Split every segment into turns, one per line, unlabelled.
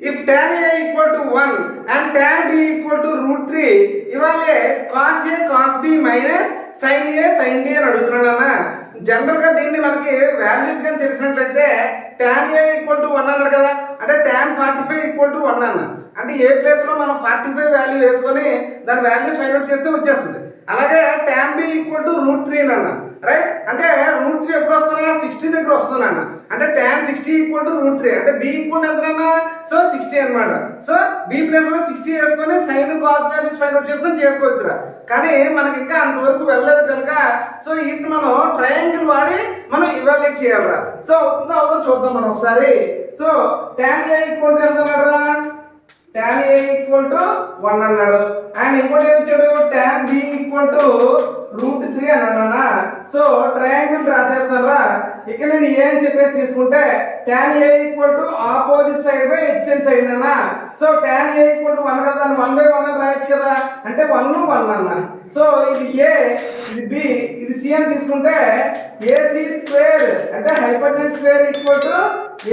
if tan a equal to 1 and tan b equal to root 3, ఇవాళే cos a cos b minus sin a sin b అని అడుగుతున్నానన్నా. జనరల్గా దీన్ని మనకి values కానీ తెలిసినట్లయితే tan a equal to 1 అన్నాడు కదా, అంటే tan 45 equal to 1 అన్న, అంటే ఏ ప్లేస్లో మనం 45 వాల్యూ వేసుకొని దాని వాల్యూస్ ఫైండ్ అవుట్ చేస్తే వచ్చేస్తుంది. అలాగే tan b equal to root 3 అన్న, రైట్, అంటే రూట్ 3 ఎప్పుడు వస్తున్నా 60 దగ్గర వస్తుందన్న, అంటే tan 60 ఈక్వల్ టు రూట్ 3, అంటే b ఈక్వల్ ఎంతన్నా, సో 60 అన్నమాట. సో b ప్లేస్ లో 60 వేసుకొని sine cos values find out చేసుకొని చేసుకోవచ్చురా. కానీ మనకి ఇంకా అంతవరకు వెళ్ళలేదు కనుక సో వీటిని మనం ట్రయాంగిల్ వాడి మనం ఇవాల్యుయేట్ చేయాలరా. సో అవుతుందో అవుదో చూద్దాం మనం ఒకసారి. So tan a equal to ఎంత అన్నాడురా, tan a ఈక్వల్ టు 1 అన్నాడు. అండ్ ఇంకోటి ఏమి ఇచ్చాడు, tan b equal to root 3 అన్నాడు. సో ట్రయాంగిల్ డ్రా చేస్తారా. ఇక్కడ నేను ఏ అని చెప్పేసి తీసుకుంటే tan a equal to opposite side by adjacent side అన్నా. So tan a equal to 1 కదా, 1/1 అని రాయొచ్చు కదా, అంటే 1 1 అన్న. సో ఇది a, ఇది b, ఇది c అని తీసుకుంటే ac స్క్వేర్ అంటే hypotenuse square equal to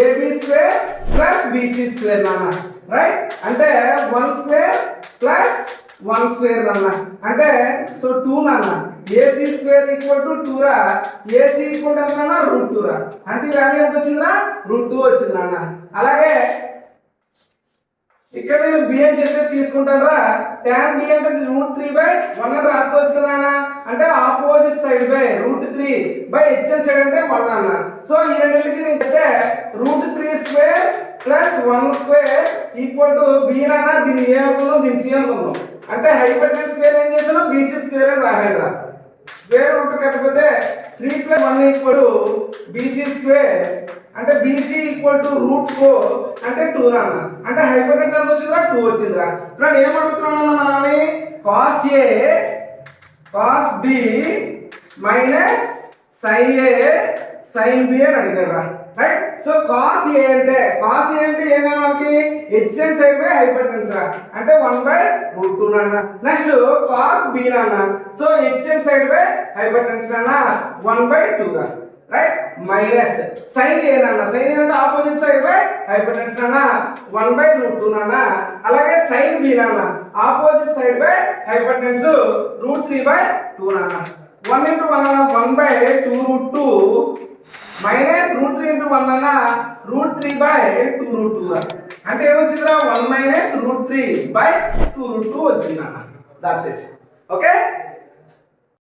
ab square plus bc square నాన్న, రైట్, అంటే 1 స్క్వేర్ ప్లస్ 1 స్క్వేర్ నాన్న, అంటే సో 2 నాన్న. ac స్క్వేర్ ఈక్వల్ టు 2 రా, ac ఈక్వల్ టు ఎంత రూట్ 2 రా, అంటే వాల్యూ ఎంత వచ్చిందిరా, రూట్ 2 వచ్చింది నాన్న. అలాగే ఇక్కడ నేను b అని చెప్పేసి తీసుకుంటాను రా. tan b అంటే రూట్ 3/1 అని రాసుకోవచ్చు కదా నాన్న, అంటే opposite side by root 3 by adjacent side అంటే 1 అన్న. సో ఈ రెండింటికి నేను ఇస్తే root 3 square plus 1 square equal to b అన్న. దీన్ని ఏ అనుకుందాం, దీన్ని c అనుకుందాం, అంటే హైపోటెన్యూస్ స్క్వేర్ ఏం చేసాను, bc స్క్వేర్ అని రాయండి రా. స్క్వేర్ రూట్ కట్టకపోతే 3 + 1 ఈక్వల్ టు bc స్క్వేర్, అంటే bc ఈక్వల్ టు రూట్ 4 అంటే 2 అన్న, అంటే హైపోటెన్యూస్ ఎంత వచ్చిందిరా, 2 వచ్చిందిరా. ఇప్పుడు ఏం అడుగుతున్నాను మనల్ని, cos a cos b minus sin a sin b అని అడిగాడు రా, రైట్. సో cos a అంటే ఏమన్నా మనకి ఎడ్జెసెంట్ సైడ్ బై హైపోటెన్యూస్ రా, అంటే 1/√2 నాన్న. నెక్స్ట్ cos b నాన్న, so adjacent side by hypotenuse నాన్న 1/2 రా, రైట్, మైనస్ sin a నాన్న, sin a అంటే ఆపోజిట్ సైడ్ బై హైపోటెన్యూస్ నాన్న 1/√2 నాన్న. అలాగే sin b నాన్న, ఆపోజిట్ సైడ్ బై హైపోటెన్యూస్ √3/2 నాన్న. 1 × 1 అన్న 1/2√2 మైనస్ √3 × 1 అన్న √3/2√2 అంటే ఏమొచ్చిందిరా, 1 - √3/2√2 వచ్చింది అన్న. That's it. ఓకే.